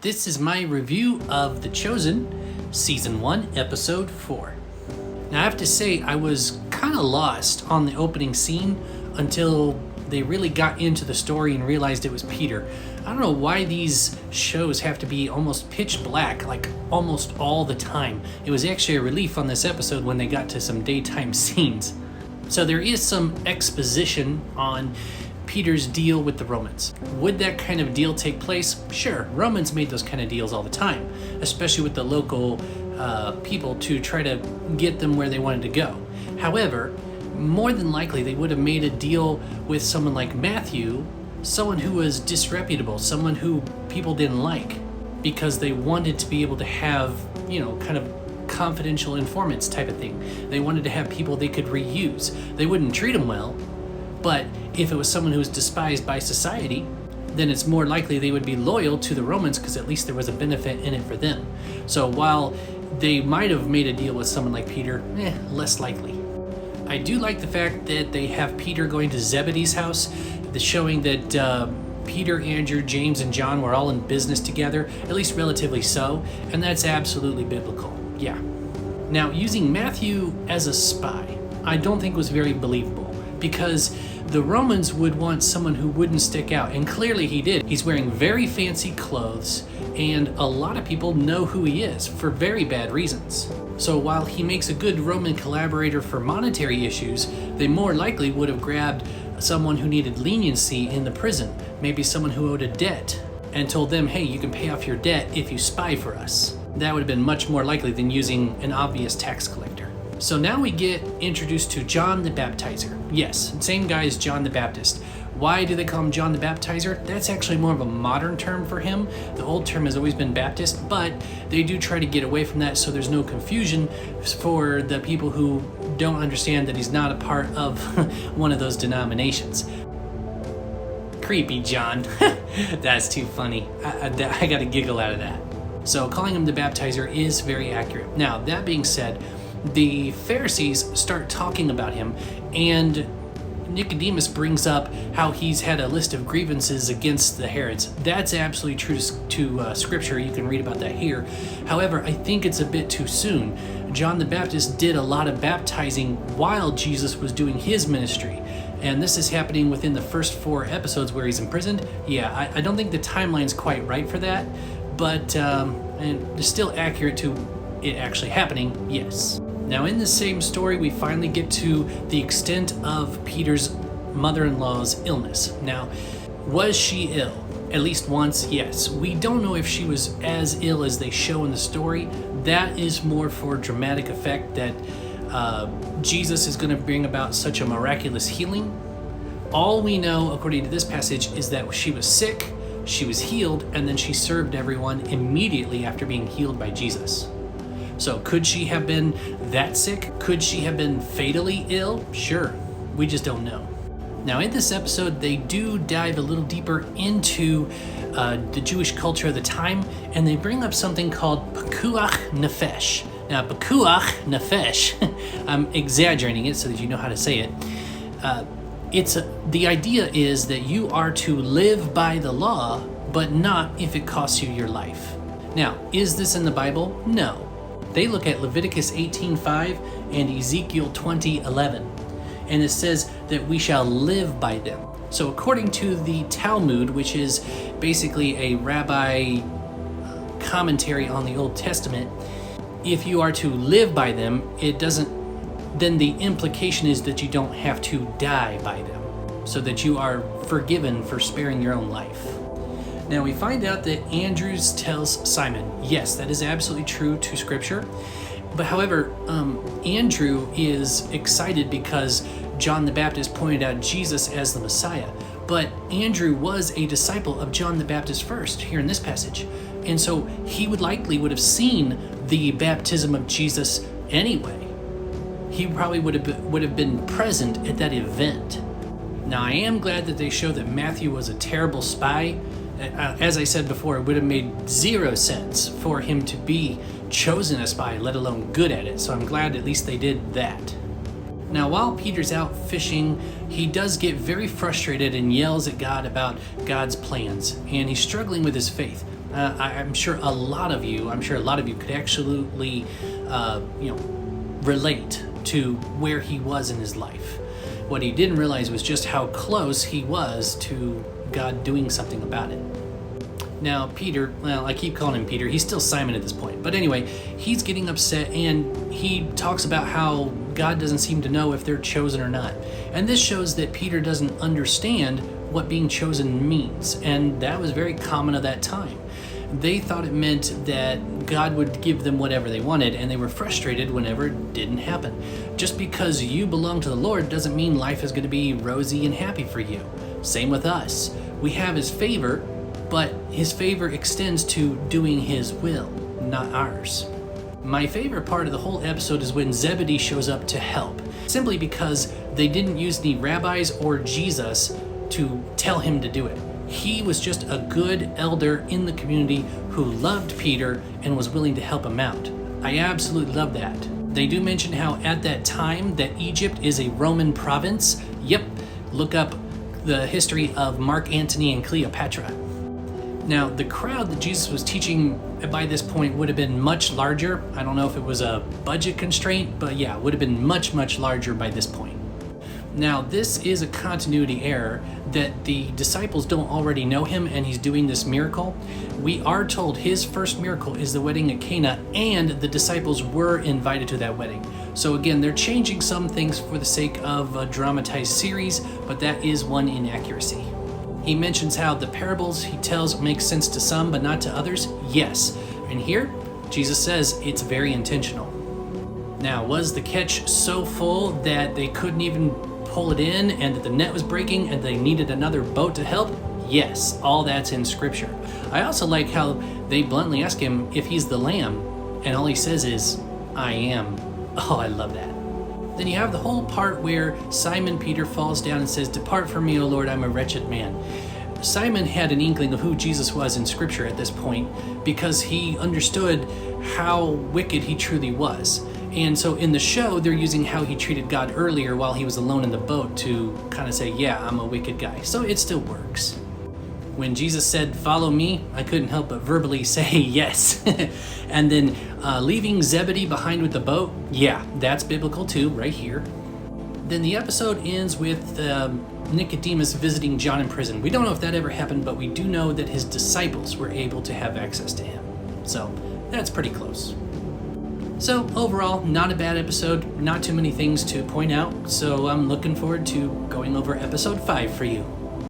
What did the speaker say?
This is my review of The Chosen, Season 1, Episode 4. Now I have to say, I was kind of lost on the opening scene until they really got into the story and realized it was Peter. I don't know why these shows have to be almost pitch black, like almost all the time. It was actually a relief on this episode when they got to some daytime scenes. So there is some exposition on Peter's deal with the Romans. Would that kind of deal take place? Sure, Romans made those kind of deals all the time, especially with the local people to try to get them where they wanted to go. However, more than likely they would have made a deal with someone like Matthew, someone who was disreputable, someone who people didn't like, because they wanted to be able to have, kind of confidential informants type of thing. They wanted to have people they could reuse. They wouldn't treat them well, but if it was someone who was despised by society, then it's more likely they would be loyal to the Romans because at least there was a benefit in it for them. So while they might have made a deal with someone like Peter, less likely. I do like the fact that they have Peter going to Zebedee's house, showing that Peter, Andrew, James, and John were all in business together, at least relatively so, and that's absolutely biblical. Yeah. Now, using Matthew as a spy, I don't think was very believable, because the Romans would want someone who wouldn't stick out, and clearly he did. He's wearing very fancy clothes, and a lot of people know who he is for very bad reasons. So while he makes a good Roman collaborator for monetary issues, they more likely would have grabbed someone who needed leniency in the prison, maybe someone who owed a debt, and told them, hey, you can pay off your debt if you spy for us. That would have been much more likely than using an obvious tax collector. So now we get introduced to John the Baptizer. Yes, same guy as John the Baptist. Why do they call him John the Baptizer? That's actually more of a modern term for him. The old term has always been Baptist, but they do try to get away from that so there's no confusion for the people who don't understand that he's not a part of one of those denominations. Creepy John. That's too funny. I got a giggle out of that. So calling him the Baptizer is very accurate. Now, that being said, the Pharisees start talking about him, and Nicodemus brings up how he's had a list of grievances against the Herods. That's absolutely true to scripture. You can read about that here. However, I think it's a bit too soon. John the Baptist did a lot of baptizing while Jesus was doing his ministry. And this is happening within the first 4 episodes where he's imprisoned. Yeah, I don't think the timeline's quite right for that, but and it's still accurate to it actually happening, yes. Now in the same story, we finally get to the extent of Peter's mother-in-law's illness. Now, was she ill? At least once, yes. We don't know if she was as ill as they show in the story. That is more for dramatic effect, that Jesus is going to bring about such a miraculous healing. All we know, according to this passage, is that she was sick, she was healed, and then she served everyone immediately after being healed by Jesus. So could she have been that sick? Could she have been fatally ill? Sure, we just don't know. Now in this episode, they do dive a little deeper into the Jewish culture of the time, and they bring up something called pikuach nefesh. Now pikuach nefesh, I'm exaggerating it so that you know how to say it. The idea is that you are to live by the law, but not if it costs you your life. Now, is this in the Bible? No. They look at Leviticus 18:5 and Ezekiel 20:11, and it says that we shall live by them. So according to the Talmud, which is basically a rabbi commentary on the Old Testament, if you are to live by them, then the implication is that you don't have to die by them, so that you are forgiven for sparing your own life. Now we find out that Andrew tells Simon, yes, that is absolutely true to scripture. But however, Andrew is excited because John the Baptist pointed out Jesus as the Messiah. But Andrew was a disciple of John the Baptist first here in this passage. And so he would have seen the baptism of Jesus anyway. He probably would have been present at that event. Now I am glad that they show that Matthew was a terrible spy. As I said before, it would have made 0 sense for him to be chosen a spy, let alone good at it. So I'm glad at least they did that. Now, while Peter's out fishing, he does get very frustrated and yells at God about God's plans, and he's struggling with his faith. I'm sure a lot of you could actually, relate to where he was in his life. What he didn't realize was just how close he was to God doing something about it. Now, Peter, well, I keep calling him Peter. He's still Simon at this point. But anyway, he's getting upset, and he talks about how God doesn't seem to know if they're chosen or not. And this shows that Peter doesn't understand what being chosen means. And that was very common at that time. They thought it meant that God would give them whatever they wanted, and they were frustrated whenever it didn't happen. Just because you belong to the Lord doesn't mean life is going to be rosy and happy for you. Same with us. We have His favor, but His favor extends to doing His will, not ours. My favorite part of the whole episode is when Zebedee shows up to help, simply because they didn't use any rabbis or Jesus to tell him to do it. He was just a good elder in the community who loved Peter and was willing to help him out. I absolutely love that. They do mention how at that time that Egypt is a Roman province. Yep, look up the history of Mark Antony and Cleopatra. Now, the crowd that Jesus was teaching by this point would have been much larger. I don't know if it was a budget constraint, but yeah, it would have been much, much larger by this point. Now, this is a continuity error that the disciples don't already know him and he's doing this miracle. We are told his first miracle is the wedding at Cana, and the disciples were invited to that wedding. So again, they're changing some things for the sake of a dramatized series, but that is one inaccuracy. He mentions how the parables he tells make sense to some but not to others. Yes, and here Jesus says it's very intentional. Now, was the catch so full that they couldn't even pull it in and that the net was breaking and they needed another boat to help? Yes, all that's in scripture. I also like how they bluntly ask him if he's the lamb, and all he says is, I am. Oh, I love that. Then you have the whole part where Simon Peter falls down and says, Depart from me, O Lord, I'm a wretched man. Simon had an inkling of who Jesus was in scripture at this point because he understood how wicked he truly was. And so in the show, they're using how he treated God earlier while he was alone in the boat to kind of say, yeah, I'm a wicked guy. So it still works. When Jesus said, follow me, I couldn't help but verbally say yes. And then leaving Zebedee behind with the boat, yeah, that's biblical too, right here. Then the episode ends with Nicodemus visiting John in prison. We don't know if that ever happened, but we do know that his disciples were able to have access to him. So that's pretty close. So overall, not a bad episode, not too many things to point out, so I'm looking forward to going over episode 5 for you.